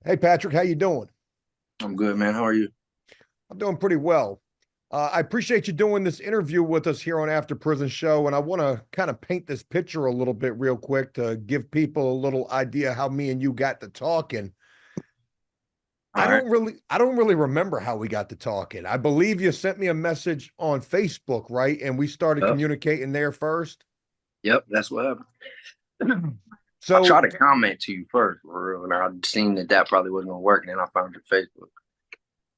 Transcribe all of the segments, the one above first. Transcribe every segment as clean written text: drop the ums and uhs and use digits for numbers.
Hey Patrick, how you doing? I'm good, man. How are you? I'm doing pretty well. I appreciate you doing this interview with us here on After Prison Show, and I want to kind of paint this picture a little bit real quick to give people a little idea how me and you got to talking. All right. I don't really remember how we got to talking. I believe you sent me a message on Facebook, right? And we started Yep. communicating there first. Yep. That's what happened. I So, tried to comment to you first, for real, and I seen that probably wasn't gonna work, and then I found your Facebook.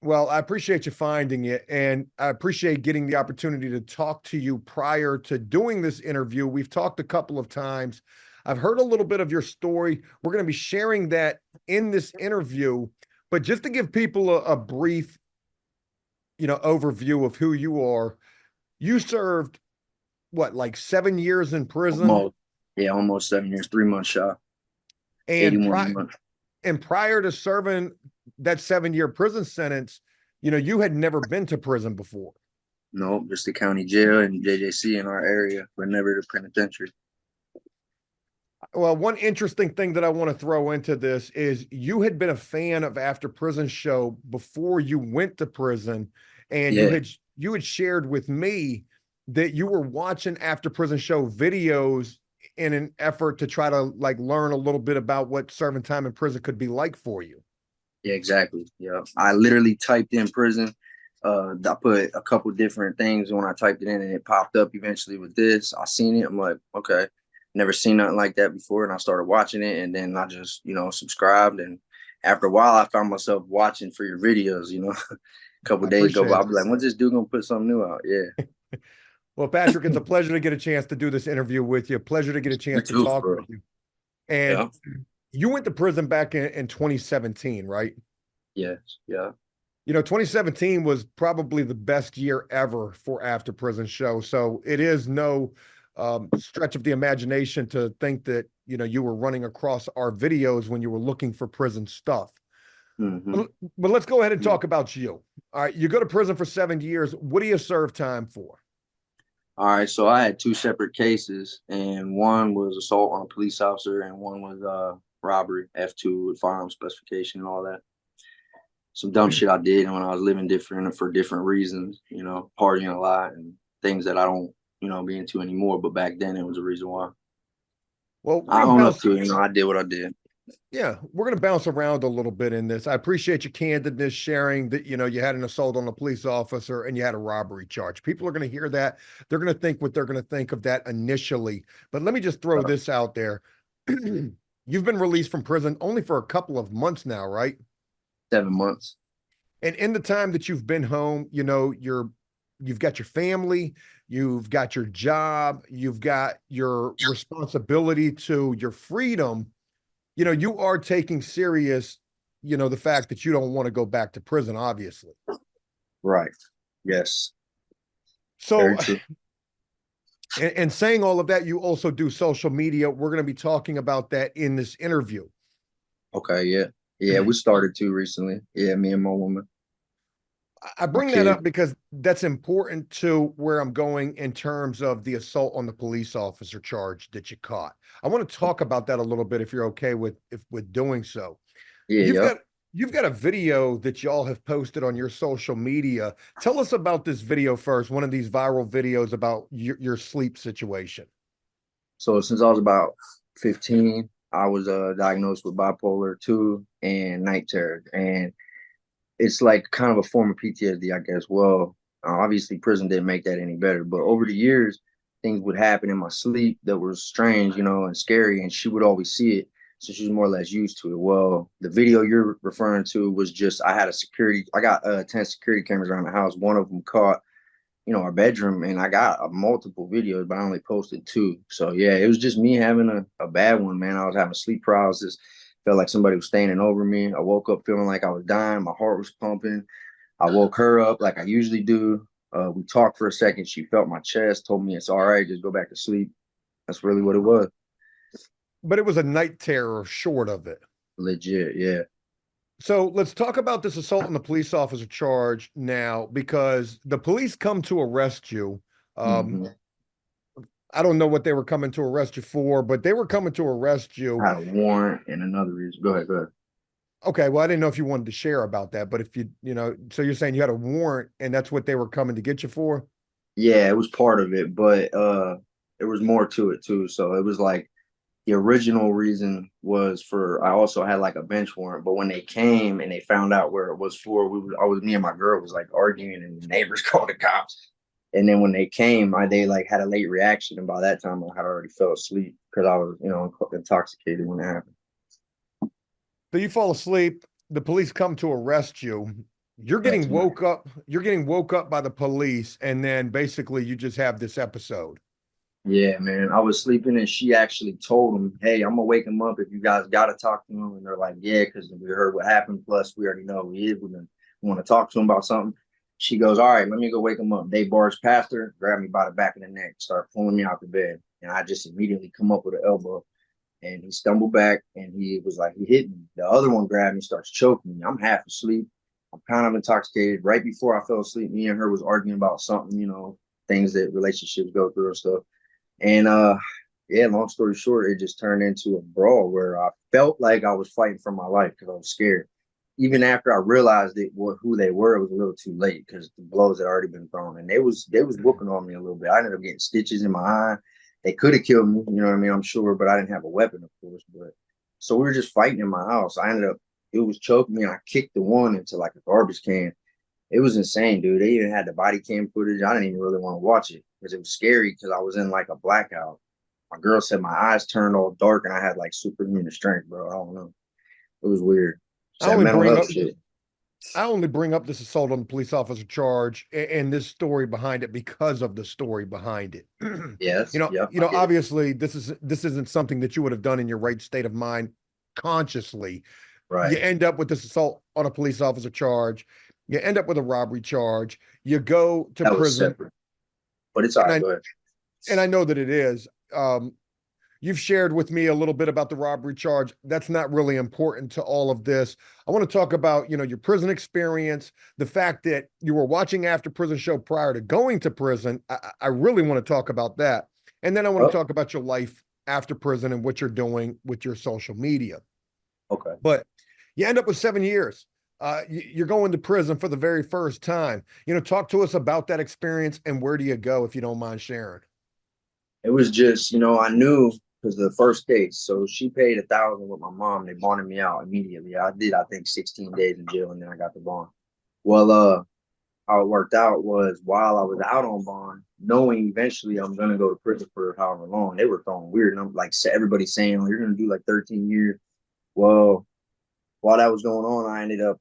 well, I appreciate you finding it, and I appreciate getting the opportunity to talk to you prior to doing this interview. We've talked a couple of times. I've heard a little bit of your story. We're going to be sharing that in this interview, but just to give people a brief, overview of who you are, you served what, like 7 years in prison, Almost, yeah, almost 7 years, 3 months shy, and 81 months. prior to serving that 7 year prison sentence, you had never been to prison before. No, just the county jail and JJC in our area, but never the penitentiary. Well, one interesting thing that I want to throw into this is you had been a fan of After Prison Show before you went to prison, and Yeah, you had shared with me that you were watching After Prison Show videos in an effort to try to like learn a little bit about what serving time in prison could be like for you. yeah, exactly. Yeah, I literally typed in prison. I put a couple different things when I typed it in, and it popped up eventually with this. I seen it. I'm like, okay, never seen nothing like that before, and I started watching it, and then I just, subscribed. And after a while, I found myself watching for your videos. A couple I days go by, appreciate I'll it. be like, when's this dude gonna put something new out? Yeah, Well, Patrick, it's a pleasure to get a chance to do this interview with you. Pleasure to get a you chance to too, talk for with real. you. And Yeah, you went to prison back in 2017, right? yes, yeah. 2017 was probably the best year ever for After Prison Show. So it is no stretch of the imagination to think that, you were running across our videos when you were looking for prison stuff. hmm But let's go ahead and talk about you. All right. You go to prison for 7 years. What do you serve time for? All right, so I had two separate cases, and one was assault on a police officer, and one was robbery, F2 with firearm specification and all that. Some dumb shit I did when I was living different for different reasons, partying a lot and things that I don't, be into anymore. But back then, it was a reason why. Well, we're I gonna own up bounce. to it. I did what I did. Yeah, we're gonna bounce around a little bit in this. I appreciate your candidness, sharing that you had an assault on a police officer and you had a robbery charge. People are gonna hear that. They're gonna think what they're gonna think of that initially. But let me just throw Uh, this out there. You've been released from prison only for a couple of months now, right? 7 months. And in the time that you've been home, you've got your family, you've got your job, you've got your responsibility to your freedom. You are taking serious, the fact that you don't want to go back to prison, obviously. Right. Yes. So, Very true. and saying all of that, you also do social media. We're going to be talking about that in this interview. Okay. Yeah. Yeah. We started too recently. Yeah. Me and my woman, I my bring that kid. up because that's important to where I'm going in terms of the assault on the police officer charge that you caught. I want to talk about that a little bit if you're okay with doing so. Yeah. You've Yep. got you've got a video that y'all have posted on your social media. Tell us about this video first, one of these viral videos about your sleep situation. So since I was about 15, I was diagnosed with bipolar 2 and night terror. And it's like kind of a form of PTSD, I guess. Well, obviously prison didn't make that any better, but over the years, things would happen in my sleep that were strange, and scary, and she would always see it. So she was more or less used to it. Well, the video you're referring to was just I got 10 security cameras around the house. One of them caught our bedroom, and I got multiple videos, but I only posted two. So yeah, it was just me having a bad one, man. I was having sleep paralysis, felt like somebody was standing over me. I woke up feeling like I was dying, my heart was pumping. I woke her up like I usually do. We talked for a second. She felt my chest, told me it's all right, just go back to sleep. That's really what it was. But it was a night terror short of it. Legit, yeah. So let's talk about this assault on the police officer charge now, because the police come to arrest you. Um, hmm I don't know what they were coming to arrest you for, but they were coming to arrest I you. had a warrant and another reason. Go ahead, go ahead. Okay, well, I didn't know if you wanted to share about that, but if so you're saying you had a warrant and that's what they were coming to get you for? Yeah, it was part of it, but there was more to it too. So it was like the original reason was for I also had like a bench warrant, but when they came and they found out where it was for, me and my girl was like arguing, and the neighbors called the cops. And then when they came, they like had a late reaction, and by that time I had already fell asleep because I was intoxicated when it happened. So you fall asleep, the police come to arrest you. That's You're getting woke up by the police, and then basically you just have this episode. Yeah, man. I was sleeping and she actually told him, "Hey, I'm gonna wake him up if you guys gotta talk to him." And they're like, "Yeah, because we heard what happened. Plus, we already know who he is. We want to talk to him about something." She goes, "All right, let me go wake him up." They barged past her, grabbed me by the back of the neck, start pulling me out the bed, and I just immediately come up with an elbow. And he stumbled back and he was like, he hit me. The other one grabbed me, starts choking me. I'm half asleep. I'm kind of intoxicated. Right before I fell asleep, me and her was arguing about something, things that relationships go through and stuff. And yeah, long story short, it just turned into a brawl where I felt like I was fighting for my life because I was scared. Even after I realized who they were, it was a little too late because the blows had already been thrown, and they was whooping on me a little bit. I ended up getting stitches in my eye. They could have killed me, you know what I mean? I'm sure, but I didn't have a weapon, of course. But so we were just fighting in my house. I ended up it was choking me, and I kicked the one into like a garbage can. It was insane, dude. They even had the body cam footage. I didn't even really want to watch it because it was scary because I was in like a blackout. My girl said my eyes turned all dark and I had like superhuman strength, bro. I don't know. It was weird. It's I that only mental bring health up shit. I only bring up this assault on the police officer charge and this story behind it because of the story behind it. Yes. Yep. I get it. Obviously this isn't something that you would have done in your right state of mind consciously. You Right. end up with this assault on a police officer charge. You end up with a robbery charge. You go to That was prison, separate. But it's all and right. I Go ahead. and I know that it is. You've shared with me a little bit about the robbery charge. That's not really important to all of this. I want to talk about, your prison experience, the fact that you were watching After Prison Show prior to going to prison. I really want to talk about that. And then I want to Oh, talk about your life after prison and what you're doing with your social media. okay. But you end up with 7 years. You're going to prison for the very first time. Talk to us about that experience and where do you go if you don't mind sharing. It was just, I knew because the first case. So she paid 1,000 with my mom. They bonded me out immediately. I did, I think, 16 days in jail, and then I got the bond. Well, how it worked out was while I was out on bond, knowing eventually I'm gonna go to prison for however long, they were throwing weird numbers. Like everybody saying, "Oh, you're gonna do like 13 years." Well, while that was going on, I ended up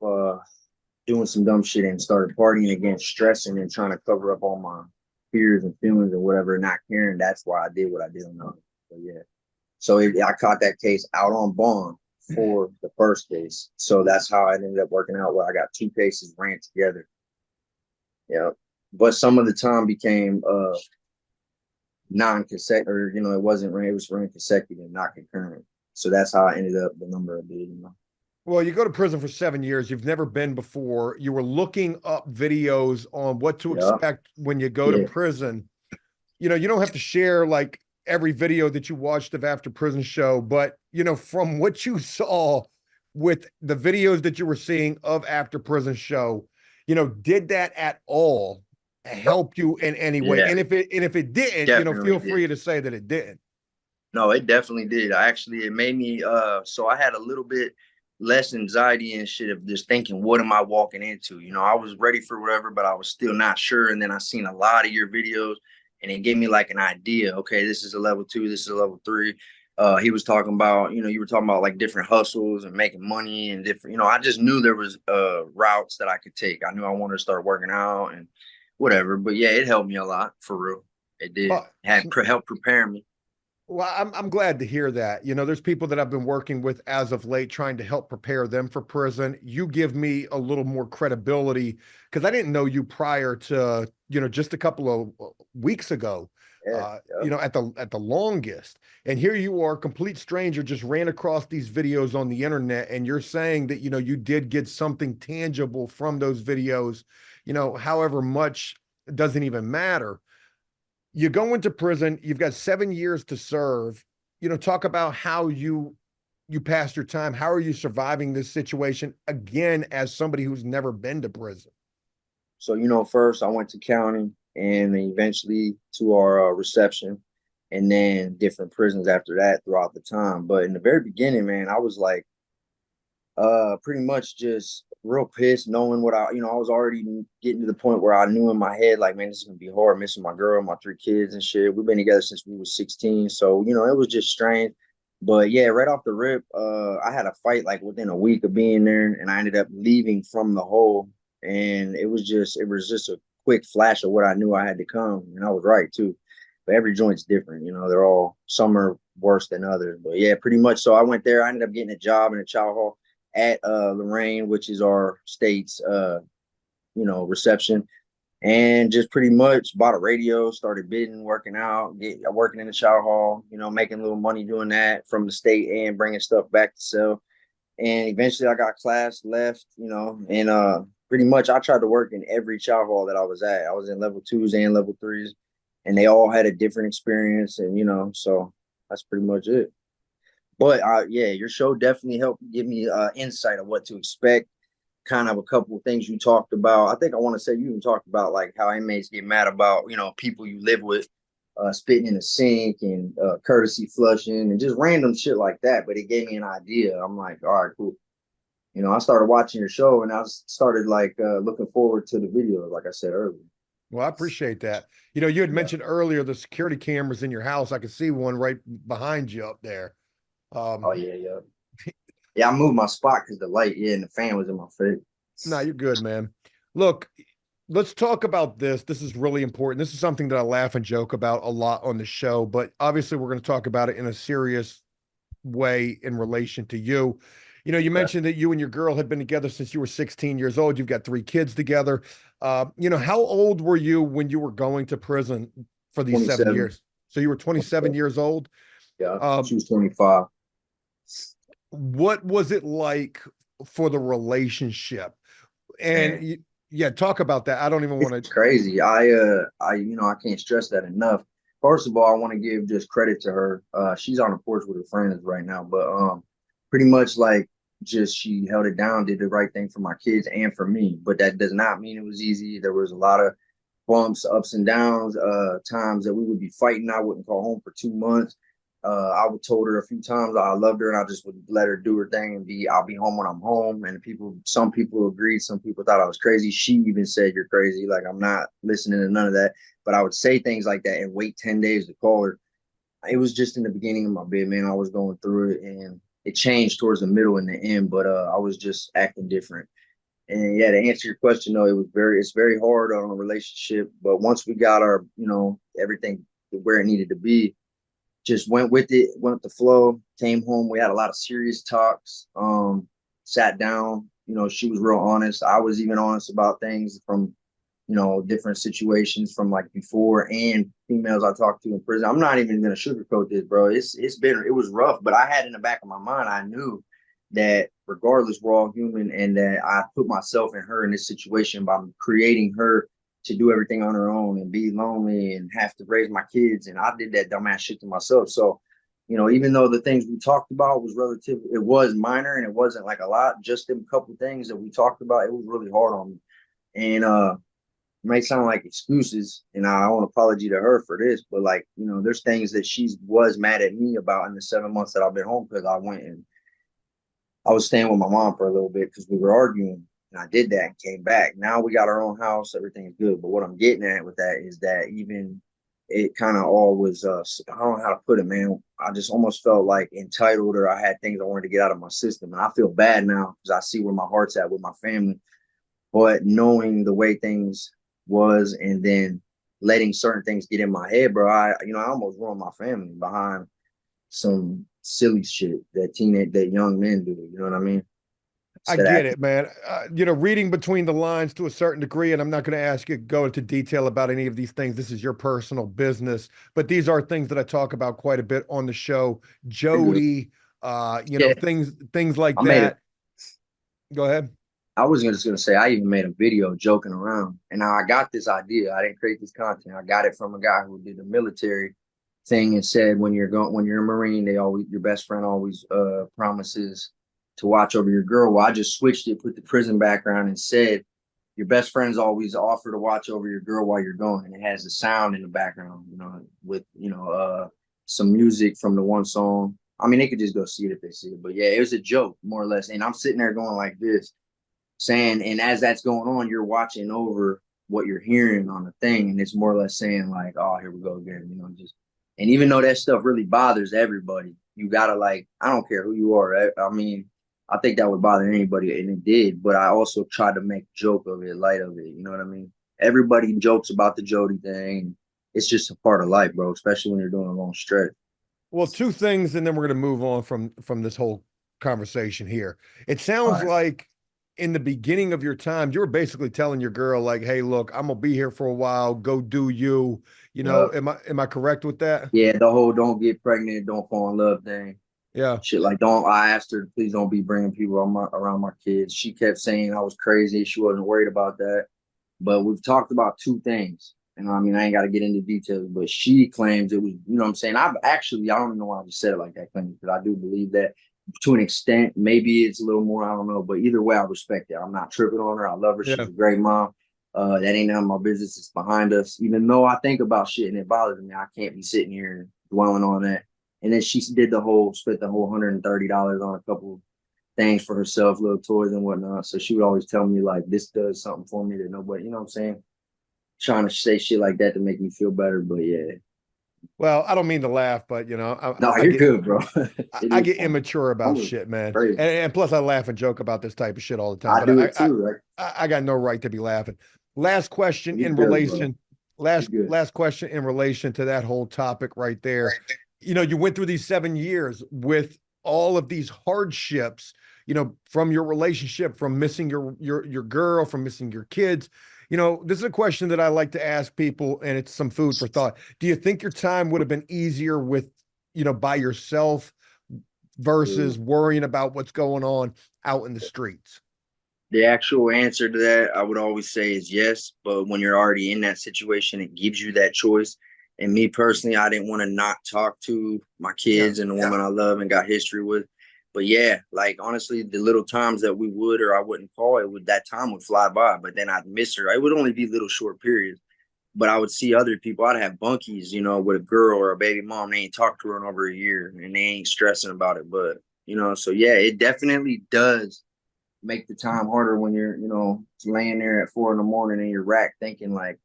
doing some dumb shit and started partying again, stressing and trying to cover up all my fears and feelings and whatever, not caring. That's why I did what I did on that. So yeah. So I caught that case out on bond for the first case. So that's how it ended up working out. Where I got two cases ran together. Yeah. But some of the time became non-consecutive, or it wasn't ran, it was ran consecutive, not concurrent. So that's how I ended up the number of did. Well, you go to prison for 7 years. You've never been before. You were looking up videos on what to Yeah. expect when you go to Yeah. prison. You don't have to share like every video that you watched of After Prison Show, but from what you saw with the videos that you were seeing of After Prison Show, did that at all help you in any way? Yeah. And if it didn't, Definitely feel did. free to say that it didn't. No, it definitely did. It made me so I had a little bit less anxiety and shit of just thinking, what am I walking into? I was ready for whatever, but I was still not sure. And then I seen a lot of your videos and it gave me like an idea. Okay, this is a level 2, this is a level 3. He was talking about, you were talking about like different hustles and making money and different, I just knew there was routes that I could take. I knew I wanted to start working out and whatever. But yeah, it helped me a lot for real. It did. Well, It had helped prepare me. Well, I'm glad to hear that. There's people that I've been working with as of late trying to help prepare them for prison. You give me a little more credibility because I didn't know you prior to, just a couple of weeks ago, Yeah, yeah. at the longest. And here you are, complete stranger, just ran across these videos on the internet, and you're saying that, you did get something tangible from those videos, however much doesn't even matter. You go into prison, you've got 7 years to serve. Talk about how you you passed your time. How are you surviving this situation again as somebody who's never been to prison? So, first I went to county and eventually to our reception and then different prisons after that throughout the time. But in the very beginning, man, I was like, pretty much just real pissed knowing what I was already getting to the point where I knew in my head, like, man, this is gonna be hard, missing my girl, my three kids and shit. We've been together since we were 16. So, it was just strange. But yeah, right off the rip, I had a fight like within a week of being there, and I ended up leaving from the hole. And it was just a quick flash of what I knew I had to come. And I was right too. But every joint's different, they're all some are worse than others. But yeah, pretty much. So I went there, I ended up getting a job in a child hall at Lorraine, which is our state's reception, and just pretty much bought a radio, started bidding, working out, working in the shower hall, making a little money doing that from the state and bringing stuff back to sell. And eventually I got class left, and pretty much I tried to work in every shower hall that I was at. I was in level twos and level threes, and they all had a different experience, and so that's pretty much it. But yeah, your show definitely helped give me insight of what to expect. Kind of a couple of things you talked about. I think I want to say you even talked about like how inmates get mad about people you live with spitting in the sink and courtesy flushing and just random shit like that. But it gave me an idea. I'm like, all right, cool. I started watching your show and I started like looking forward to the video, like I said earlier. Well, I appreciate that. You had Yeah. mentioned earlier the security cameras in your house. I could see one right behind you up there. Oh Um, yeah, yeah. Yeah, I moved my spot because the light, yeah, and the fan was in my face. no, you're good, man. Look, let's talk about this. This is really important. This is something that I laugh and joke about a lot on the show, but obviously we're going to talk about it in a serious way in relation to you. You Okay. mentioned that you and your girl had been together since you were 16 years old. You've got three kids together. How old were you when you were going to prison for these 27. 7 years? So you were 27 years old. Yeah, she Um, was 25. what was it like for the relationship? And Man, yeah, talk about that. I don't even want to. it's crazy. I can't stress that enough. First of all, I want to give just credit to her. She's on the porch with her friends right now, but pretty much like just she held it down, did the right thing for my kids and for me. But that does not mean it was easy. There was a lot of bumps, ups and downs, times that we would be fighting. I wouldn't call home for 2 months. I would told her a few times I loved her and I just would let her do her thing and I'll be home when I'm home. And some people agreed, some people thought I was crazy. She even said, "You're crazy. Like, I'm not listening to none of that." But I would say things like that and wait 10 days to call her. It was just in the beginning of my bid, man. I was going through it and it changed towards the middle and the end, but I was just acting different. And yeah, to answer your question, though, it's very hard on a relationship. But once we got our, everything where it needed to be, just went with it, went with the flow, came home. We had a lot of serious talks, sat down. She was real honest. I was even honest about things from, different situations from like before and females I talked to in prison. I'm not even gonna sugarcoat this, bro. It was rough, but I had in the back of my mind, I knew that regardless, we're all human and that I put myself and her in this situation by creating her to do everything on her own and be lonely and have to raise my kids. And I did that dumbass shit to myself. So, even though the things we talked about it was minor and it wasn't like a lot, just a couple of things that we talked about, it was really hard on me. And it might sound like excuses, and I owe an apology to her for this, but like, there's things that she was mad at me about in the 7 months that I've been home because I was staying with my mom for a little bit because we were arguing, and I did that and came back. Now we got our own house, everything's good. But what I'm getting at with that is that even it kind of all was, I don't know how to put it, man. I just almost felt like entitled, or I had things I wanted to get out of my system, and I feel bad now because I see where my heart's at with my family. But knowing the way things was, and then letting certain things get in my head, bro, I almost ruined my family behind some silly shit that young men do. You know what I mean? I Instead of get acting. it, man. Reading between the lines to a certain degree, and I'm not going to ask you to go into detail about any of these things. This is your personal business, but these are things that I talk about quite a bit on the show. You're good. Jody, Yeah, things like I made a. that. Go ahead. I was just gonna say I even made a video joking around, and now I got this idea. I didn't create this content. I got it from a guy who did the military, thing and said when you're a Marine, they always your best friend always promises to watch over your girl. Well, I just switched it, put the prison background, and said your best friends always offer to watch over your girl while you're going, and it has the sound in the background, with some music from the one song. I mean, they could just go see it if they see it, but yeah, it was a joke more or less. And I'm sitting there going like this, saying, and as that's going on, you're watching over what you're hearing on the thing, and it's more or less saying like, "Oh, here we go again," just. And even though that stuff really bothers everybody, you gotta like, I don't care who you are. I mean, I think that would bother anybody, and it did. But I also tried to make joke of it, light of it. You know what I mean? Everybody jokes about the Jody thing. It's just a part of life, bro. Especially when you're doing a long stretch. Well, two things, and then we're going to move on from this whole conversation here. It All sounds right. like in the beginning of your time, you were basically telling your girl, like, "Hey, look, I'm gonna be here for a while. Go do you." Yeah. Am I correct with that? Yeah. The whole "don't get pregnant, don't fall in love" thing. Yeah. Shit like don't. I asked her, please don't be bringing people around my kids. She kept saying I was crazy. She wasn't worried about that. But we've talked about two things. And I mean, I ain't got to get into details, but she claims it was, what I'm saying? I don't even know why I just said it like that, claim, because I do believe that to an extent. Maybe it's a little more, I don't know. But either way, I respect it. I'm not tripping on her. I love her. Yeah. She's a great mom. That ain't none of my business. It's behind us. Even though I think about shit and it bothers me, I can't be sitting here dwelling on that. And then she spent the whole $130 on a couple things for herself, little toys and whatnot. So she would always tell me like, this does something for me that nobody, you know what I'm saying? Trying to say shit like that to make me feel better. But yeah, Well, I don't mean to laugh, but no, I you're get good, bro. It I is get fun. immature about I'm shit, man. crazy. And plus I laugh and joke about this type of shit all the time. I But do it too. Like, I got no right to be laughing. Last question you're in good, bro. relation, You're good. last question in relation to that whole topic right there. You went through these 7 years with all of these hardships, from your relationship, from missing your girl, from missing your kids. This is a question that I like to ask people, and it's some food for thought. Do you think your time would have been easier with, by yourself versus worrying about what's going on out in the streets? The actual answer to that, I would always say is yes. But when you're already in that situation, it gives you that choice. And me personally, I didn't want to not talk to my Yeah. kids and the woman I love and got history with. But yeah, like honestly, the little times that we would or I wouldn't call it, would that time would fly by. But then I'd miss her. It would only be little short periods. But I would see other people. I'd have bunkies, with a girl or a baby mom. They ain't talked to her in over a year, and they ain't stressing about it. But so yeah, it definitely does make the time harder when you're, laying there at 4 a.m. in your rack thinking like,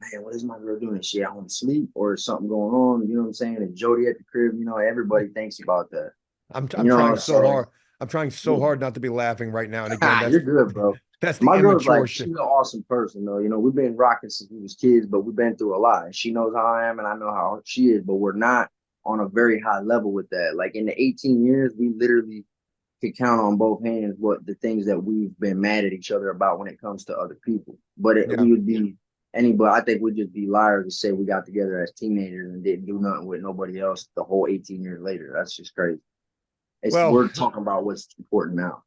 man, what is my girl doing? Is she out on sleep or is something going on? You know what I'm saying? And Jody at the crib, everybody thinks about that. I'm trying so So hard. I'm trying so hard not to be laughing right now. And again, you're good, bro. that's the My girl's immature like, shit. she's an awesome person, though. We've been rocking since we was kids, but we've been through a lot. And she knows how I am, and I know how she is. But we're not on a very high level with that. Like in the 18 years, we literally could count on both hands what the things that we've been mad at each other about when it comes to other people. But Yeah. we would be anybody. I think we'd just be liars to say we got together as teenagers and didn't do nothing with nobody else the whole 18 years later. That's just crazy. Well, We're talking about what's important now.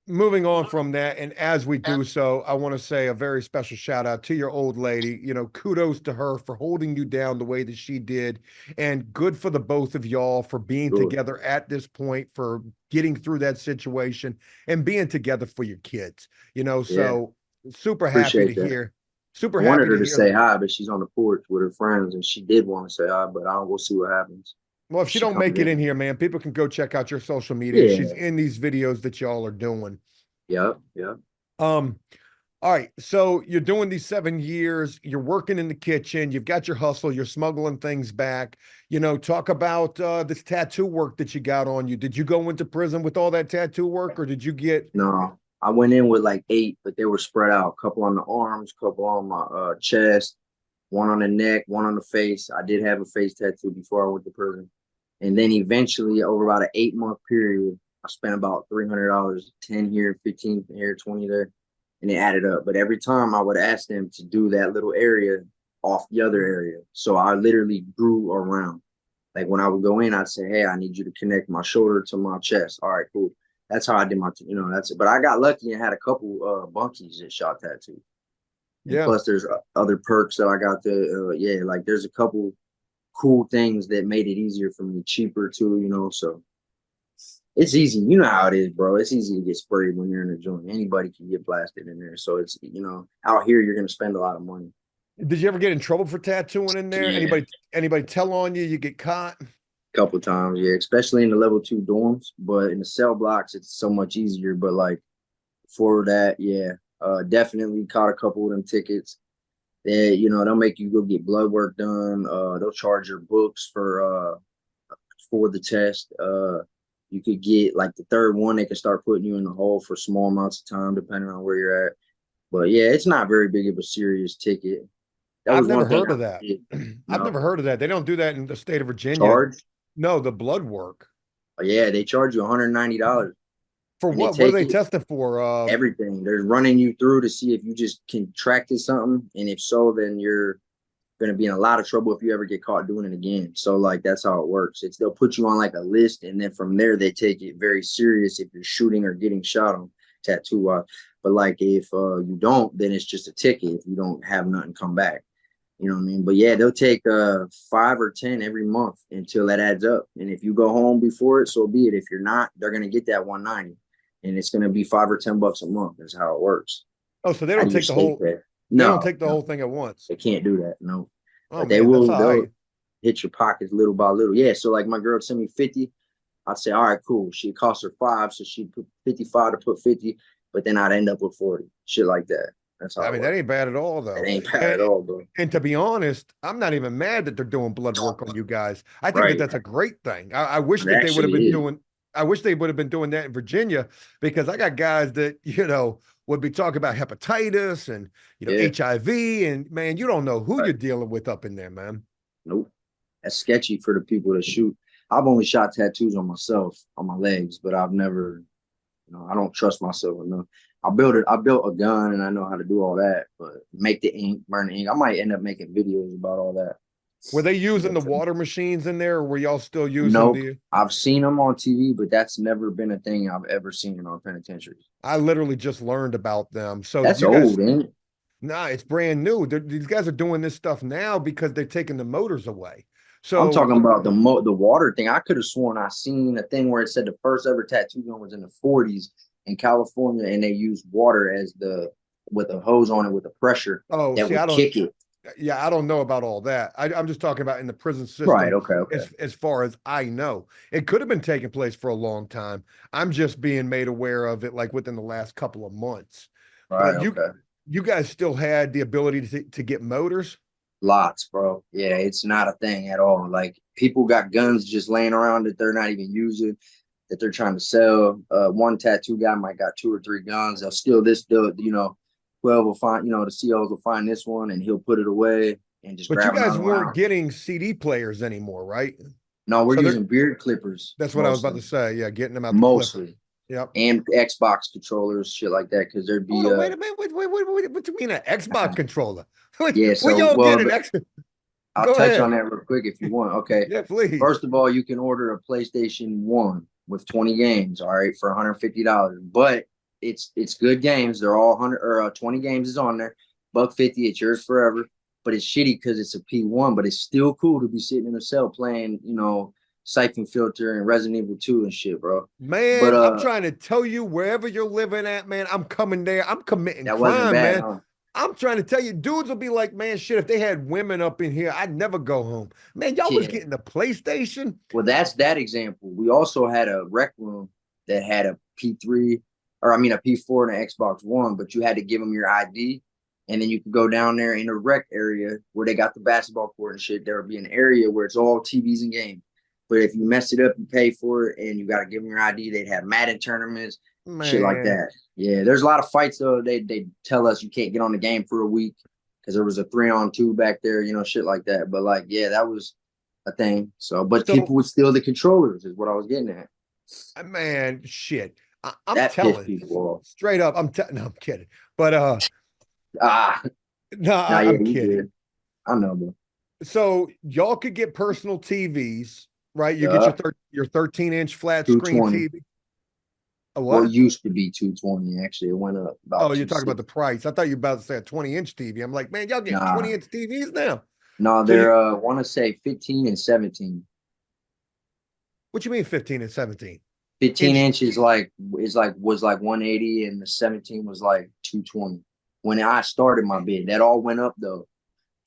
moving on from that, and as we do so, I want to say a very special shout out to your old lady. Kudos to her for holding you down the way that she did, and good for the both of y'all for being Sure. together at this point, for getting through that situation and being together for your kids. Yeah, So super happy to appreciate that. hear. Super I happy wanted to her to hear say that. hi, but she's on the porch with her friends, and she did want to say hi, but we'll see what happens. Well, if she She don't comes make it in in. here, man, people can go check out your social media. She's Yeah. in these videos that y'all are doing. Yep. Yep. Um, All right. So you're doing these 7 years, you're working in the kitchen, you've got your hustle, you're smuggling things back. Talk about this tattoo work that you got on you. Did you go into prison with all that tattoo work, or did you get? No, I went in with like 8, but they were spread out. A couple on the arms, couple on my chest, one on the neck, one on the face. I did have a face tattoo before I went to prison. And then eventually, over about an 8-month period, I spent about $300, 10 here, 15 here, 20 there, and it added up. But every time I would ask them to do that little area off the other area. So I literally grew around. Like when I would go in, I'd say, hey, I need you to connect my shoulder to my chest. All right, cool. That's how I did that's it. But I got lucky and had a couple bunkies that shot tattoo. And Yeah. plus there's other perks that I got to, yeah, like there's a couple cool things that made it easier for me, cheaper too, you know. So it's easy. You know how it is, bro. It's easy to get sprayed when you're in a joint. Anybody can get blasted in there. So it's, you know, out here you're gonna spend a lot of money. Did you ever get in trouble for tattooing in there? Yeah, Anybody tell on you? You get caught? a couple times, yeah, especially in the level 2 dorms. But in the cell blocks, it's so much easier. But like for that, yeah, definitely caught a couple of them tickets. They, you know, they'll make you go get blood work done. They'll charge your books for the test. You could get like the third one, they can start putting you in the hole for small amounts of time, depending on where you're at. But yeah, it's not very big of a serious ticket. That I've was never one thing heard I of that. did. I've No never heard of that. They don't do that in the state of Virginia. charge. No, the blood work. Yeah, they charge you $190 For and they what? What are take they it testing for? everything. They're running you through to see if you just contracted something, and if so, then you're gonna be in a lot of trouble if you ever get caught doing it again. So like that's how it works. It's they'll put you on like a list, and then from there they take it very serious if you're shooting or getting shot on tattoo wise. But like if you don't, then it's just a ticket if you don't have nothing come back. You know what I mean? But yeah, they'll take 5 or 10 every month until that adds up. And if you go home before it, so be it. If you're not, they're gonna get that 190, and it's gonna be $5 or $10 a month. That's how it works. Oh, so they Out don't of your take the state whole. pay. They don't No, take the no, whole thing at once. they can't do that. No, Oh but they man, that's will. all They'll right. hit your pockets little by little. Yeah. So like my girl sent me 50. I'd say, all right, cool. She cost her 5, so she put 55 to put 50, but then I'd end up with 40. Shit like that. That's how I it mean, that works. ain't bad at all, That though. ain't bad at And, all, bro. and to be honest, I'm not even mad that they're doing blood work on you guys. I think that Right. that's a great thing. I wish It that they would have actually been is. doing. I wish they would have been doing that in Virginia because I got guys that would be talking about hepatitis and Yeah. HIV, and man, you don't know who Right. you're dealing with up in there, man. Nope. That's sketchy for the people that shoot. I've only shot tattoos on myself on my legs, but I've never, I don't trust myself enough. I built a gun and I know how to do all that, but make the ink, burn the ink. I might end up making videos about all that. Were they using the water machines in there, or were y'all still using Nope. the? I've seen them on TV, but that's never been a thing I've ever seen in our penitentiaries. I literally just learned about them. So That's you guys, old, ain't it? nah, it's brand new. These guys are doing this stuff now because they're taking the motors away. I'm So talking about the water thing. I could have sworn I seen a thing where it said the first ever tattoo gun was in the 40s in California, and they used water as the with a hose on it with the pressure oh, that see, would kick it. I don't know about all that. I'm just talking about in the prison Right. system Okay. Okay. as far as I know. It could have been taking place for a long time. I'm just being made aware of it like within the last couple of months. Right. But Okay. you guys still had the ability to get motors? Lots, bro. Yeah, it's not a thing at all. Like people got guns just laying around that they're not even using, that they're trying to sell. One tattoo guy might got 2 or 3 guns. They'll steal this, 12 will find, the COs will find this one and he'll put it away and just But you grab guys another one weren't out. getting CD players anymore, right? No, we're So using beard clippers that's what I was about to mostly, say. Yeah, getting them out the clipper. mostly, Yep. and Xbox controllers, shit like that. Because there'd Hold be on, wait a minute. What do you mean an Xbox controller? yeah. Where So y'all well, get an X? I'll Go touch ahead. on that real quick if you want. Okay. Yeah, please. First of all, you can order a PlayStation 1 with 20 games, all right, for $150. But it's good games. They're all 100 or 20 games is on there. $150, it's yours forever. But it's shitty because it's a P1, but it's still cool to be sitting in a cell playing, Siphon Filter and Resident Evil 2 and shit, bro. But Man, I'm trying to tell you, wherever you're living at, man, I'm coming there. I'm committing that wasn't crime, bad, man. huh? I'm trying to tell you, dudes will be like, man, shit, if they had women up in here, I'd never go home. Man, y'all was Yeah. getting the PlayStation. Well, that's that example. We also had a rec room that had a P3, or I mean a P4 and an Xbox One, but you had to give them your ID, and then you could go down there in the rec area where they got the basketball court and shit. There would be an area where it's all TVs and games. But if you mess it up, you pay for it, and you got to give them your ID. They'd have Madden tournaments, shit like Man, that. Yeah, there's a lot of fights though. They tell us you can't get on the game for a week because there was a 3-on-2 back there, shit like that. But like, yeah, that was a thing. So, but so people would steal the controllers, is what I was getting at. man, shit. I'm That pissed telling people off. straight up. No, I'm kidding. But Ah, no, nah, yeah, I'm you kidding. good. I know, bro. So y'all could get personal TVs, right? You get Yeah, your 13-inch flat screen 220. TV. A Well, what? it used to be 220. Actually, it went up about Oh, you're talking about 260. the price. I thought you were about to say a 20-inch TV. I'm like, man, y'all getting Nah, 20-inch TVs now. No, So they're want to say 15 and 17. what you mean 15 and 17 15 inch? inch was like 180 and the 17 was like 220. When I started my bid, that all went up though.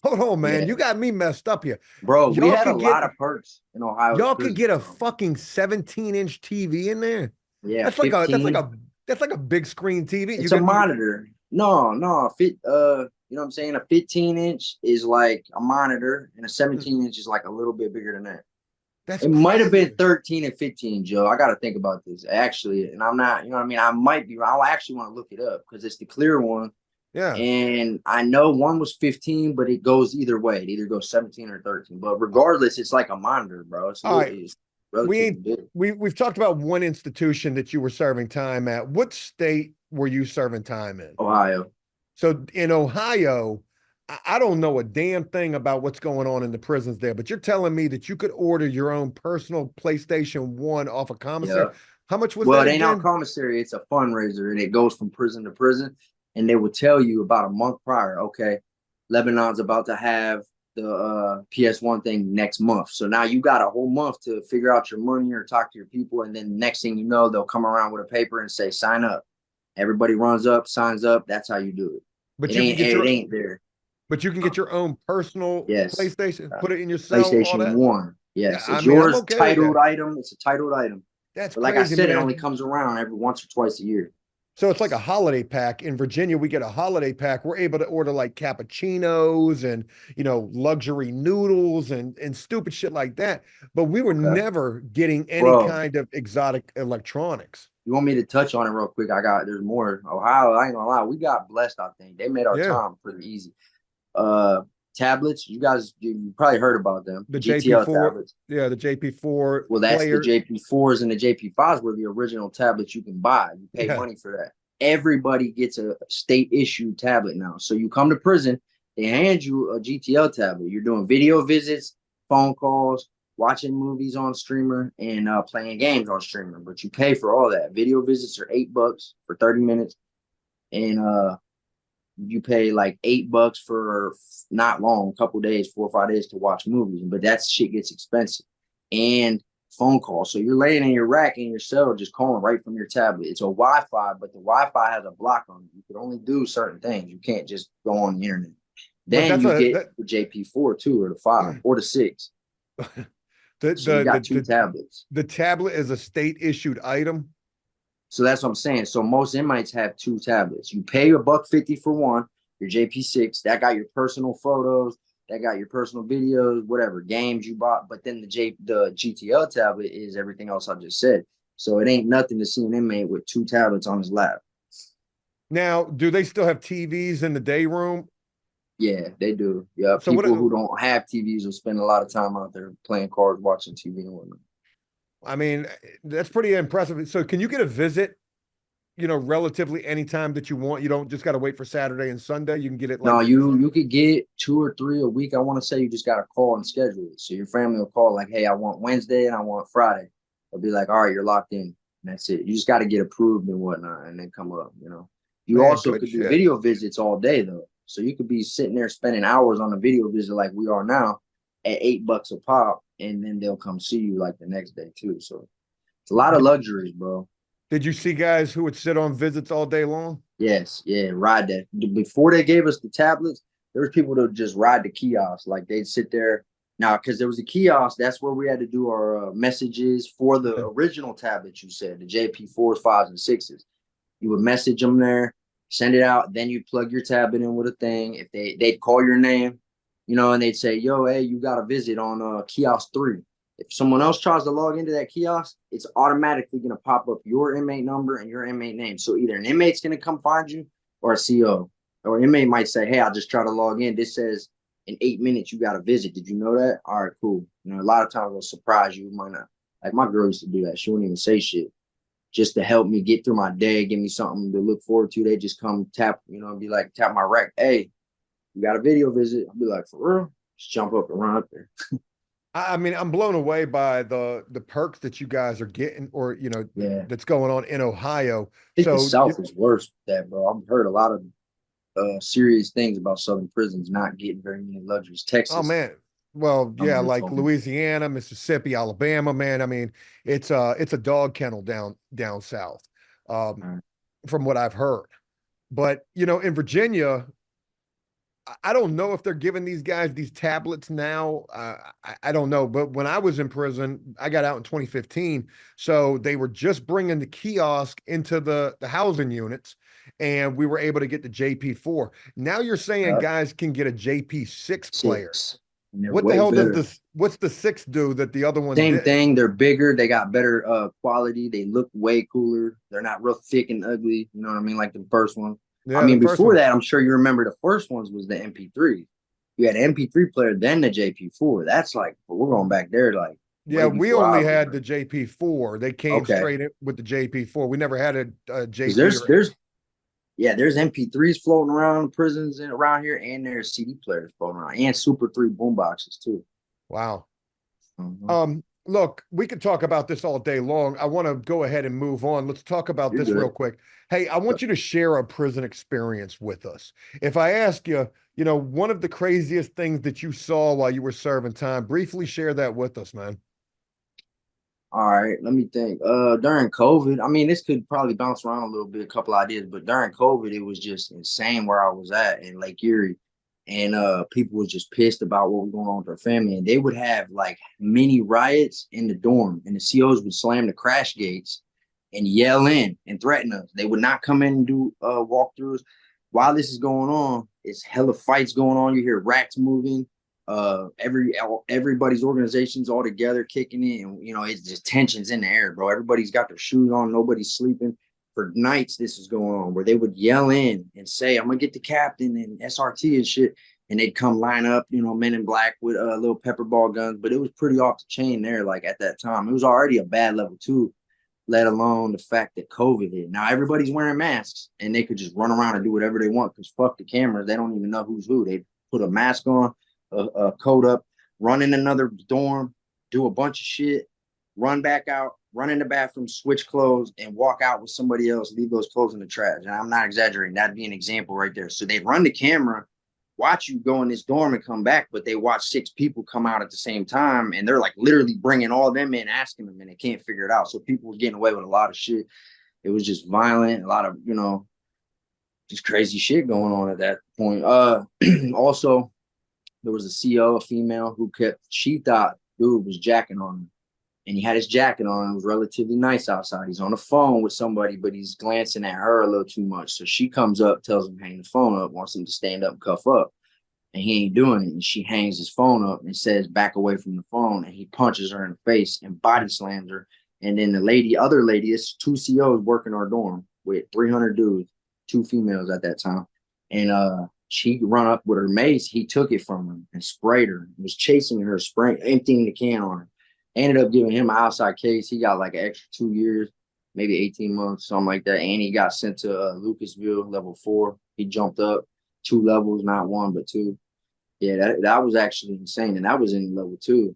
Hold on, man. Yeah. You got me messed up here. Bro, we Y'all had a could get lot of perks in Ohio's y'all could prison, get a bro. fucking 17-inch TV in there. Yeah, That's like a that's like 15. a that's like a big screen TV. It's a monitor. No, you know what I'm saying? A 15 inch is like a monitor, and a 17 inch is like a little bit bigger than that. that's It might have been crazy. 13 and 15, Joe. I got to think about this actually, and I'm not, you know what I mean? I might be. I'll actually want to look it up because it's the clear one, Yeah. and I know one was 15, but it goes either way. It either goes 17 or 13. But regardless, it's like a monitor, bro. All right. It's We relatively ain't big. we've talked about one institution that you were serving time at. What state were you serving time in? Ohio. So in Ohio, I don't know a damn thing about what's going on in the prisons there, but you're telling me that you could order your own personal PlayStation 1 off a commissary. Yeah. How much was Well, that it ain't no again? commissary. It's a fundraiser, and it goes from prison to prison. And they will tell you about a month prior. Okay, Lebanon's about to have the PS1 thing next month. So now you got a whole month to figure out your money or talk to your people. And then next thing you know, they'll come around with a paper and say, sign up. Everybody runs up, signs up. That's how you do it. But you can get It your ain't there. own personal Yes. PlayStation, Uh, put it in your cell, all PlayStation that. 1. Yeah, Yes. I It's mean, I'm yours, okay with titled that. item. It's a titled item. That's But like I crazy, said, it only man. comes around every once or twice a year. So it's like a holiday pack. In Virginia, we get a holiday pack. We're able to order like cappuccinos and luxury noodles and stupid shit like that. But we were Okay. never getting any Bro, kind of exotic electronics. you want me to touch on it real quick? There's more. Ohio, I ain't gonna lie, we got blessed, I think. They made our Yeah. time pretty easy. Uh Tablets, you probably heard about them. The GTL JP4, tablets. yeah, the JP4 Well, that's the player. JP4s and the JP5s were the original tablets you can buy. You pay Yeah. money for that. Everybody gets a state issued tablet now. So you come to prison, they hand you a GTL tablet. You're doing video visits, phone calls, watching movies on streamer, and playing games on streamer. But you pay for all that. Video visits are $8 for 30 minutes, and you pay like $8 for not long, a couple days, 4 or 5 days to watch movies. But that shit gets expensive. And phone call. So you're laying in your rack in your cell, just calling right from your tablet. It's a Wi-Fi, but the Wi-Fi has a block on it. You can only do certain things. You can't just go on the internet. But Then that's you a get that the JP4 too, or the 5 or the 6. the So you the got the two the, tablets. the tablet is a state issued item. So that's what I'm saying. So most inmates have two tablets. You pay $1.50 for one, your JP6. That got your personal photos, that got your personal videos, whatever games you bought. But then the GTL tablet is everything else I just said. So it ain't nothing to see an inmate with two tablets on his lap. Now, do they still have TVs in the day room? Yeah, they do. Yeah, So what people who don't have TVs will spend a lot of time out there playing cards, watching TV, and whatnot. I mean, that's pretty impressive. So can you get a visit, relatively anytime that you want? You don't just got to wait for Saturday and Sunday. You can get it No, like, you could get 2 or 3 a week. I want to say you just got to call and schedule it. So your family will call like, hey, I want Wednesday and I want Friday. They'll be like, all right, you're locked in. And that's it. You just got to get approved and whatnot and then come up. You man, also good could do shit. video visits all day though. So you could be sitting there spending hours on a video visit like we are now at $8 a pop, and then they'll come see you like the next day too. So it's a lot of Did luxuries, bro. did you see guys who would sit on visits all day long? Yes, yeah, ride that. Before they gave us the tablets, there was people that would just ride the kiosk. Like they'd sit there now because there was a kiosk. That's where we had to do our messages for the Yeah. original tablets. You said the JP4s, 5s, and 6s. You would message them there, send it out. Then you'd plug your tablet in with a thing. If they'd call your name, and they'd say, "Yo, hey, you got a visit on kiosk 3." If someone else tries to log into that kiosk, it's automatically going to pop up your inmate number and your inmate name. So either an inmate's going to come find you or a CO. Or an inmate might say, hey, I just tried to log in. This says in 8 minutes you got a visit. Did you know that? All right, cool. A lot of times it'll surprise you. Might not. Like my girl used to do that. She wouldn't even say shit just to help me get through my day, give me something to look forward to. They just come tap, be like, tap my rack. Hey, you got a video visit? I'll be like, for real? Just jump up and run up there. I mean, I'm blown away by the perks that you guys are getting, or Yeah. that's going on in Ohio. I think the So South is worse with that, bro. I've heard a lot of serious things about Southern prisons not getting very many luxuries. Oh Texas, man. Well, yeah, someone like told me. Louisiana, Mississippi, Alabama, man. I mean, it's a dog kennel down south, um, All from what I've heard. But in Virginia, I don't know if they're giving these guys these tablets now. I don't know. But when I was in prison, I got out in 2015. So they were just bringing the kiosk into the housing units, and we were able to get the JP4. Now you're saying right. guys can get a JP6 player. 6, and they're What the way hell does better. this, what's the six do that the other one Same didn't? thing. They're bigger. They got better quality. They look way cooler. They're not real thick and ugly. You know what I mean? Like the first one. I Yeah, the mean, first before one. that, I'm sure you remember the first ones was the MP3. You had an MP3 player, then the JP4. That's like we're going back there, like Yeah, way we before I only was had around. the JP4. They came Okay, straight in with the JP4. We never had a because JP there's or there's yeah, there's MP3s floating around prisons and around here, and there's CD players floating around, and Super 3 boom boxes too. wow. Mm-hmm. Look, we could talk about this all day long. I want to go ahead and move on. Let's talk about You're this real good. quick. Hey, I want you to share a prison experience with us. If I ask you, one of the craziest things that you saw while you were serving time, briefly share that with us, man. All right, let me think. During COVID, I mean, this could probably bounce around a little bit, a couple ideas, but during COVID, it was just insane where I was at in Lake Erie. And people was just pissed about what was going on with their family. And they would have like mini riots in the dorm, and the COs would slam the crash gates and yell in and threaten us. They would not come in and do walkthroughs. While this is going on, it's hella fights going on. You hear racks moving, everybody's organizations all together kicking it, and it's just tensions in the air, bro. Everybody's got their shoes on, nobody's sleeping. For nights this is going on where they would yell in and say, I'm gonna get the captain and SRT and shit, and they'd come line up, men in black with little pepper ball guns. But it was pretty off the chain there. Like at that time it was already a bad level 2, let alone the fact that COVID hit. Now everybody's wearing masks and they could just run around and do whatever they want because fuck the cameras. They don't even know who's who. They put a mask on, a coat up, run in another dorm, do a bunch of shit, run back out, run in the bathroom, switch clothes, and walk out with somebody else, leave those clothes in the trash. And I'm not exaggerating. That'd be an example right there. So they'd run the camera, watch you go in this dorm and come back, but they watch 6 people come out at the same time, and they're like literally bringing all of them in, asking them, and they can't figure it out. So people were getting away with a lot of shit. It was just violent, a lot of just crazy shit going on at that point. Also, there was a CO, a female, she thought dude was jacking on her. And he had his jacket on. It was relatively nice outside. He's on the phone with somebody, but he's glancing at her a little too much. So she comes up, tells him hang the phone up, wants him to stand up and cuff up. And he ain't doing it. And she hangs his phone up and says, back away from the phone. And he punches her in the face and body slams her. And then other lady, it's 2 COs working our dorm with 300 dudes, 2 females at that time. And she run up with her mace. He took it from her and sprayed her. Was chasing her, spraying, emptying the can on her. Ended up giving him an outside case. He got like an extra 2 years, maybe 18 months, something like that. And he got sent to Lucasville, level 4. He jumped up 2 levels, not 1, but 2. Yeah, that was actually insane. And that was in level 2.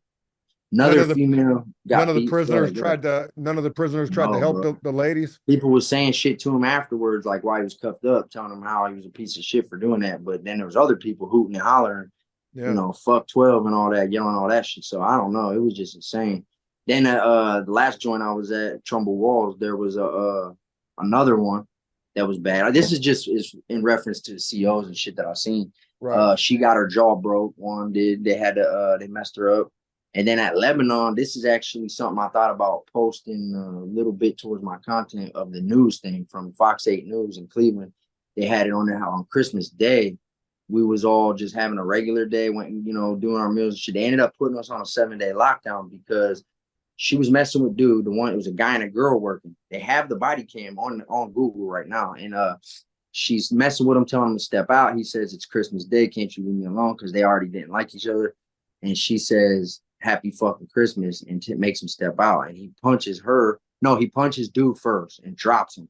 None Another of the female none got of the beat. Go prisoners ahead, go ahead. tried to No, help bro. the ladies. People was saying shit to him afterwards, like why he was cuffed up, telling him how he was a piece of shit for doing that. But then there was other people hooting and hollering, Yeah. fuck 12 and all that, yelling all that shit. So I don't know. It was just insane. Then the last joint I was at, Trumbull Walls, there was another one that was bad. This is in reference to the COs and shit that I've seen. Right. She got her jaw broke. One did. They had to they messed her up. And then at Lebanon, this is actually something I thought about posting a little bit towards my content of the news thing from Fox 8 News in Cleveland. They had it on there how on Christmas Day, we was all just having a regular day, went, doing our meals and shit. They ended up putting us on a 7-day lockdown because she was messing with dude. It was a guy and a girl working. They have the body cam on Google right now. And she's messing with him, telling him to step out. He says, it's Christmas Day. Can't you leave me alone? Because they already didn't like each other. And she says, happy fucking Christmas, and makes him step out. And he punches her. No, he punches dude first and drops him.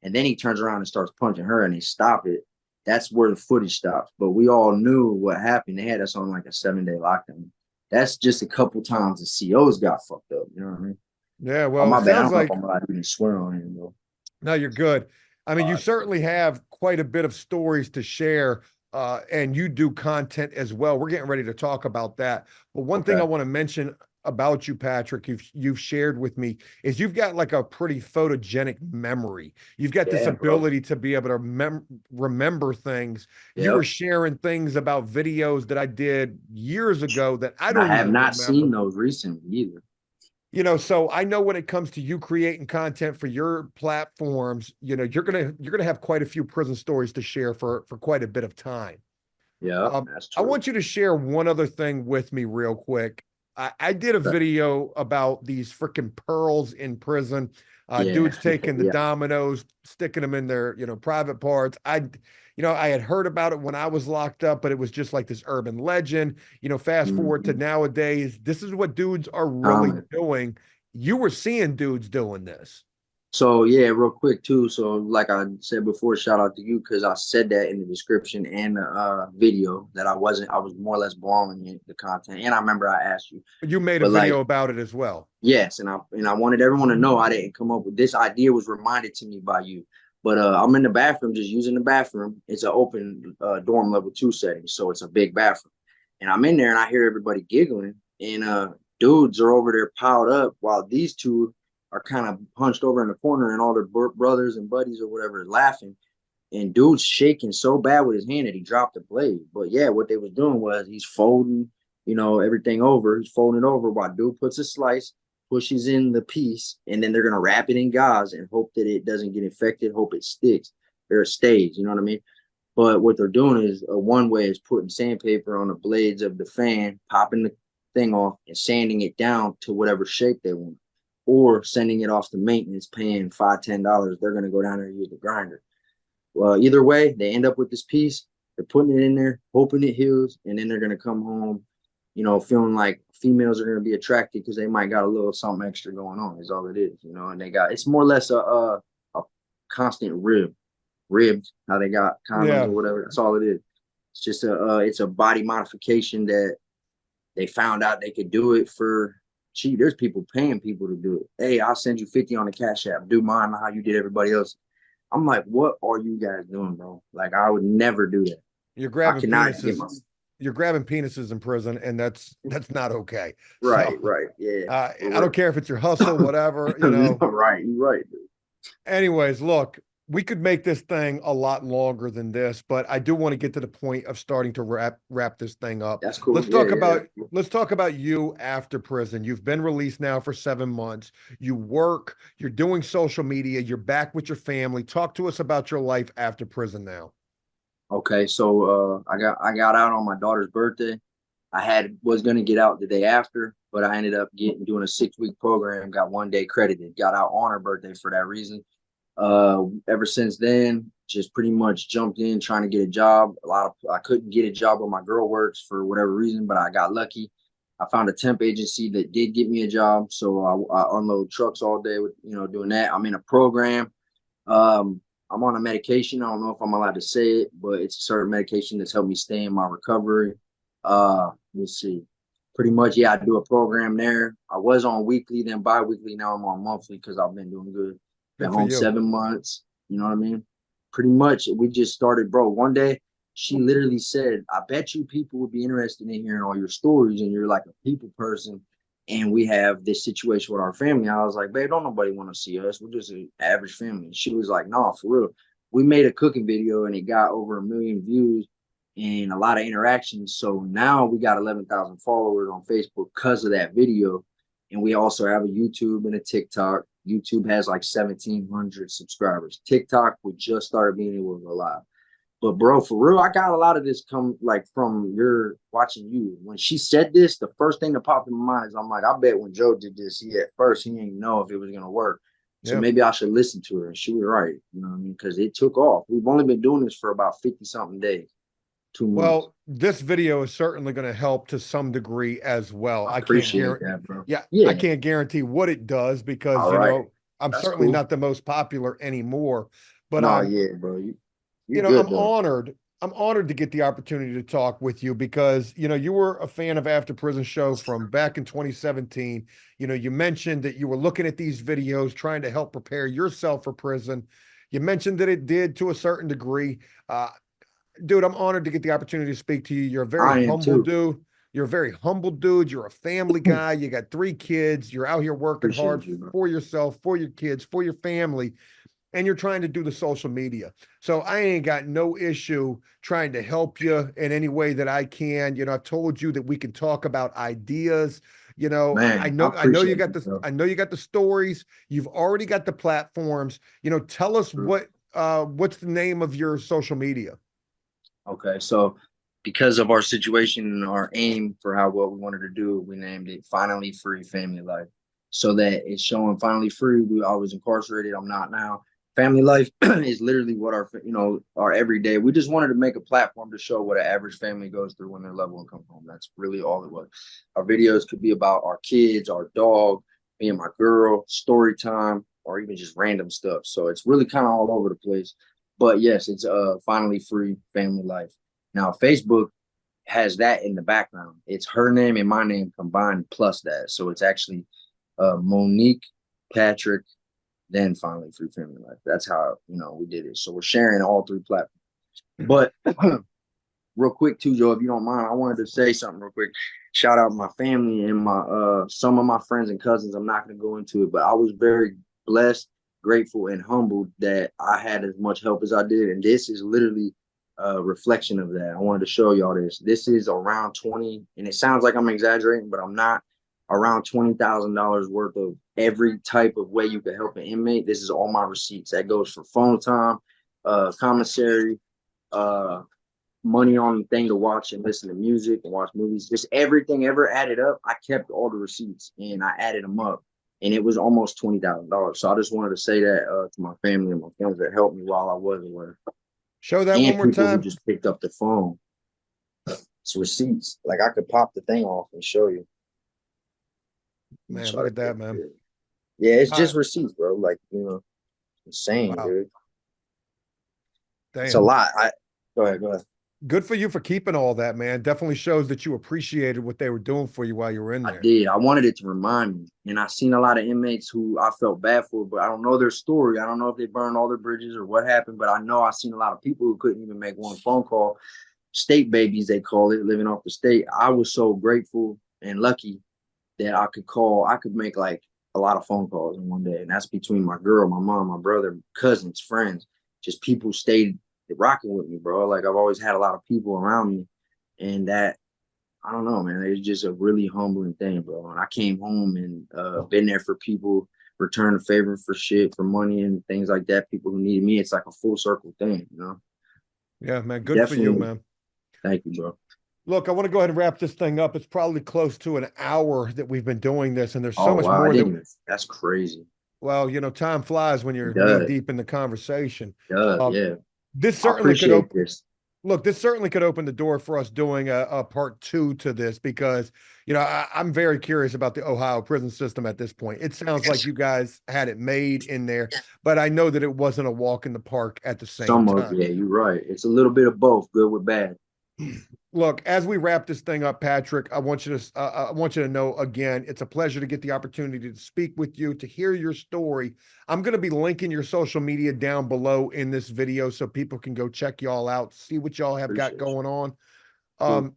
And then he turns around and starts punching her, and they stop it. That's where the footage stops. But we all knew what happened. They had us on like a 7-day lockdown. That's just a couple times the COs got fucked up. You know what I mean? Yeah, Oh, well, it my bad. I sounds don't know if like I'm allowed to even swear on it, though. no, you're good. I mean, you That's cool. certainly have quite a bit of stories to share, and you do content as well. We're getting ready to talk about that. But one thing I Okay. want to mention about you, Patrick, you've shared with me is you've got like a pretty photogenic memory. You've got this Yeah, bro. ability to be able to remember things. You were Yep. sharing things about videos that I did years ago that I I don't have even not seen remember. those recently either. So I know when it comes to you creating content for your platforms, you're gonna have quite a few prison stories to share for quite a bit of time. Yep, that's I true. want you to share one other thing with me real quick. I did a Okay. video about these freaking pearls in prison. Yeah, Dudes taking the yeah. dominoes, sticking them in their, private parts. I had heard about it when I was locked up, but it was just like this urban legend. Fast forward to Mhm. nowadays, this is what dudes are really Common. doing. You were seeing dudes doing this. So yeah, real quick too. So like I said before, shout out to you because I said that in the description and the video that I was more or less borrowing the content. And I remember I asked you, You made a but like video about it as well. yes, and I wanted everyone to know I didn't come up with this idea was reminded to me by you. But I'm in the bathroom, just using the bathroom. It's an open dorm level 2 setting, so it's a big bathroom. And I'm in there and I hear everybody giggling, and dudes are over there piled up while these two are kind of punched over in the corner, and all their brothers and buddies or whatever are laughing. And dude's shaking so bad with his hand that he dropped the blade. But yeah, what they was doing was he's folding, everything over. He's folding it over while dude puts a slice, pushes in the piece, and then they're gonna wrap it in gauze and hope that it doesn't get infected, hope it sticks or stays. You know what I mean? But what they're doing is one way is putting sandpaper on the blades of the fan, popping the thing off, and sanding it down to whatever shape they want, or sending it off to maintenance, paying $5, $10. They're gonna go down there and use the grinder. Well, either way, they end up with this piece. They're putting it in there, hoping it heals, and then they're gonna come home, feeling like females are gonna be attracted because they might got a little something extra going on. Is all it is. And they got it's more or less a constant ribbed how they got condoms Yeah. or whatever. That's all it is. It's just it's a body modification that they found out they could do it for cheap. There's people paying people to do it. Hey, I'll send you 50 on the Cash App. Do mine how you did everybody else. I'm like, what are you guys doing, bro? Like, I would never do that. You're I grabbing cannot get penises. my You're grabbing penises in prison, and that's not okay. So, right, yeah. I don't care if it's your. Whatever, No, right, you're right, dude. Anyways, look, we could make this thing a lot longer than this, but I do want to get to the point of starting to wrap this thing up. That's cool. Let's Yeah, talk yeah, about that's cool. let's talk about you after prison. You've been released now for 7 months. You work, you're doing social media, you're back with your family. Talk to us about your life after prison now. Okay, so I got out on my daughter's birthday. I had was gonna get out the day after, but I ended up getting doing a 6 week program, got 1 day credited, got out on her birthday for that reason. Ever since then, just pretty much jumped in trying to get a job. I couldn't get a job where my girl works for whatever reason, but I got lucky. I found a temp agency that did get me a job, so I unload trucks all day with doing that. I'm in a program. I'm on a medication. I don't know if I'm allowed to say it, but it's a certain medication that's helped me stay in my recovery. Let's see. Pretty much, yeah, I do a program there. I was on weekly, then bi-weekly. Now I'm on monthly because I've been doing good. Been Good for home you. 7 months. You know what I mean? Pretty much, we just started, bro. One day, she literally said, "I bet you people would be interested in hearing all your stories, and you're like a people person, and we have this situation with our family." I was like, "Babe, don't nobody want to see us. We're just an average family." And she was like, "No, for real." We made a cooking video, and it got over 1 million views and a lot of interactions. So now we got 11,000 followers on Facebook because of that video. And we also have a YouTube and a TikTok. YouTube has like 1,700 subscribers. TikTok, we just started being able to go live. But bro, for real, I got a lot of this come like from your watching you. When she said this, the first thing that popped in my mind is I'm like, I bet when Joe did this, he at first he didn't know if it was gonna work. So Yeah. maybe I should listen to her. And she was right. You know what I mean? Because it took off. We've only been doing this for about 50 something days, 2 months. Well, this video is certainly going to help to some degree as well. I I can't appreciate guarantee, that, bro. yeah, I Yeah. can't guarantee what it does because, All right. I'm That's certainly cool. not the most popular anymore, but No, yeah, bro. You I'm good though. honored. I'm honored to get the opportunity to talk with you because, you were a fan of After Prison Show from back in 2017. You mentioned that you were looking at these videos, trying to help prepare yourself for prison. You mentioned that it did to a certain degree. Dude, I'm honored to get the opportunity to speak to you. You're a very I am humble too. dude. You're a very humble dude. You're a family guy. You got 3 kids. You're out here working hard Appreciate you, bro. for yourself, for your kids, for your family, and you're trying to do the social media. So I ain't got no issue trying to help you in any way that I can. I've told you that we can talk about ideas. I Man, I know you appreciate got you, the bro. I know you got the stories. You've already got the platforms. Tell us what's the name of your social media? Okay, so because of our situation and our aim for how what we wanted to do, we named it Finally Free Family Life. So that it's showing finally free. I was incarcerated. I'm not now. Family life is literally what our everyday. We just wanted to make a platform to show what an average family goes through when they're level and come home. That's really all it was. Our videos could be about our kids, our dog, me and my girl, story time, or even just random stuff. So it's really kind of all over the place. But yes, it's finally free family life. Now Facebook has that in the background. It's her name and my name combined plus that. So it's actually Monique, Patrick, then finally free family life. That's how we did it. So we're sharing all 3 platforms. But real quick too, Joe, if you don't mind, I wanted to say something real quick. Shout out my family and my some of my friends and cousins. I'm not gonna go into it, but I was very blessed, grateful, and humbled that I had as much help as I did. And this is literally a reflection of that. I wanted to show y'all this. This is around 20, and it sounds like I'm exaggerating, but I'm not. Around $20,000 worth of every type of way you can help an inmate. This is all my receipts. That goes for phone time, commissary, money on the thing to watch and listen to music and watch movies, just everything ever added up. I kept all the receipts and I added them up, and it was almost $20,000. So I just wanted to say that to my family and my friends that helped me while I was away, Show that one and more people who time. just picked up the phone. It's receipts. Like I could pop the thing off and show you. Man, look at that, man. Yeah, it's I, just receipts, bro. Like insane, wow. dude. It's a Damn. lot. I Go ahead, go ahead. Good for you for keeping all that, man. Definitely shows that you appreciated what they were doing for you while you were in I there. did. I wanted it to remind me. And I seen a lot of inmates who I felt bad for, but I don't know their story. I don't know if they burned all their bridges or what happened, but I know I seen a lot of people who couldn't even make one phone call. State babies, they call it, living off the state. I was so grateful and lucky that I could call. I could make like a lot of phone calls in one day. And that's between my girl, my mom, my brother, cousins, friends, just people stayed rocking with me, bro. Like I've always had a lot of people around me. And that I don't know, man. It's just a really humbling thing, bro. And I came home and been there for people, return a favor for shit, for money and things like that. People who needed me. It's like a full circle thing. Yeah, man. Good for you, Definitely. man. Thank you, bro. Look, I want to go ahead and wrap this thing up. It's probably close to an hour that we've been doing this, and there's so Oh much wow, I more that, didn't even. That's crazy. well, time flies when It you're knee does. deep in the conversation. It does. Um, Yeah. this I certainly could appreciate open this. Look, this certainly could open the door for us doing a part 2 to this because, I'm very curious about the Ohio prison system at this point. It sounds like you guys had it made in there, but I know that it wasn't a walk in the park at the same Some of time. yeah, you're right. It's a little bit of both, good with bad. Look, as we wrap this thing up, Patrick, I want you to know again, it's a pleasure to get the opportunity to speak with you, to hear your story. I'm going to be linking your social media down below in this video so people can go check y'all out, see what y'all have got Appreciate going on. you. Cool. Um,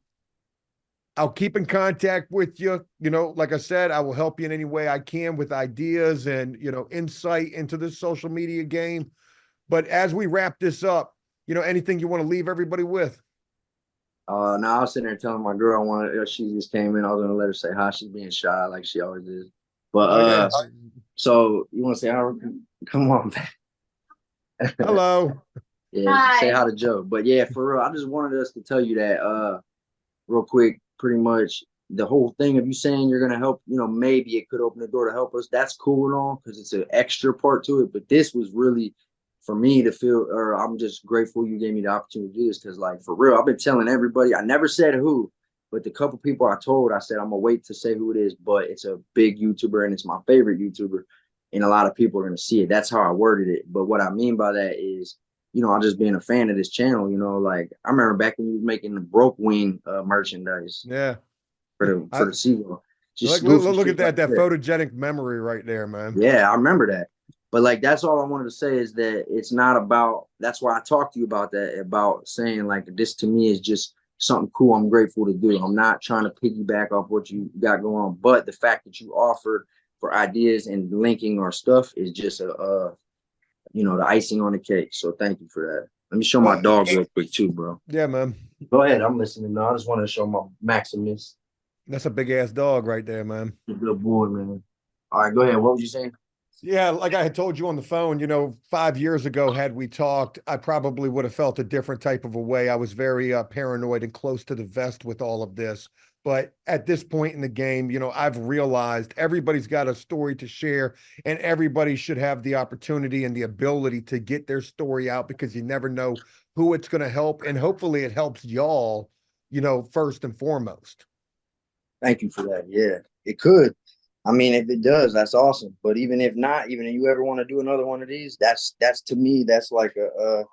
I'll keep in contact with you. Like I said, I will help you in any way I can with ideas and, insight into this social media game. But as we wrap this up, anything you want to leave everybody with? Now I was sitting there telling my girl I wanted. She just came in. I was gonna let her say hi. She's being shy like she always is. But Oh, yeah. so you want to say hi? Come on, man. Hello. Yeah, say hi to Joe. But yeah, for real, I just wanted us to tell you that real quick. Pretty much the whole thing of you saying you're gonna help. Maybe it could open the door to help us. That's cool and all because it's an extra part to it. But this was really for me to feel, or I'm just grateful you gave me the opportunity to do this because, like, for real, I've been telling everybody. I never said who, but the couple people I told, I said I'm gonna wait to say who it is. But it's a big YouTuber and it's my favorite YouTuber, and a lot of people are gonna see it. That's how I worded it. But what I mean by that is I'm just being a fan of this channel. Like I remember back when you was making the broke wing merchandise Yeah. for I the seagull, just look, goofy look at shit like that that. photogenic memory right there, man. Yeah, I remember that. But like that's all I wanted to say is that it's not about. That's why I talked to you about that, about saying like this to me is just something cool. I'm grateful to do. I'm not trying to piggyback off what you got going on, but the fact that you offered for ideas and linking our stuff is just the icing on the cake. So thank you for that. Let me show my Well, dog real quick too, bro. yeah, man. Go ahead, I'm listening. No, I just want to show my Maximus. That's a big ass dog right there, man. A good boy, man. All right, go ahead. What was you saying? Yeah, like I had told you on the phone, 5 years ago, had we talked, I probably would have felt a different type of a way. I was very paranoid and close to the vest with all of this. But at this point in the game, I've realized everybody's got a story to share, and everybody should have the opportunity and the ability to get their story out because you never know who it's going to help. And hopefully it helps y'all, first and foremost. Thank you for that. Yeah, it could. I mean, if it does, that's awesome. But even if not, even if you ever want to do another one of these, that's to me, that's like a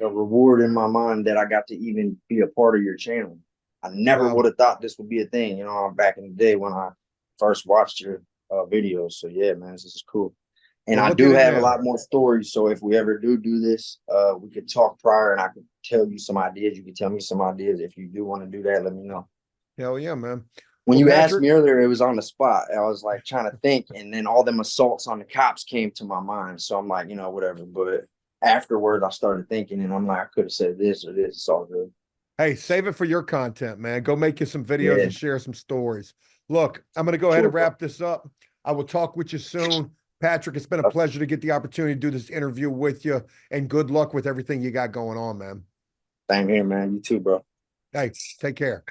reward in my mind that I got to even be a part of your channel. I never Well, would have thought this would be a thing, back in the day when I first watched your videos. So yeah, man, this is cool. And well, I look do at it have a now. lot more stories. So if we ever do this, we could talk prior, and I could tell you some ideas. You could tell me some ideas. If you do want to do that, let me know. Hell yeah, man. When Well, you asked Patrick, me earlier, it was on the spot. I was like trying to think, and then all them assaults on the cops came to my mind. So I'm like, whatever. But afterwards, I started thinking, and I'm like, I could have said this or this. It's all good. hey, save it for your content, man. Go make you some videos Yeah, and share some stories. Look, I'm going to go ahead sure, and bro. wrap this up. I will talk with you soon. Patrick, it's been a pleasure to get the opportunity to do this interview with you, and good luck with everything you got going on, man. Same here, man. You too, bro. Hey, take care.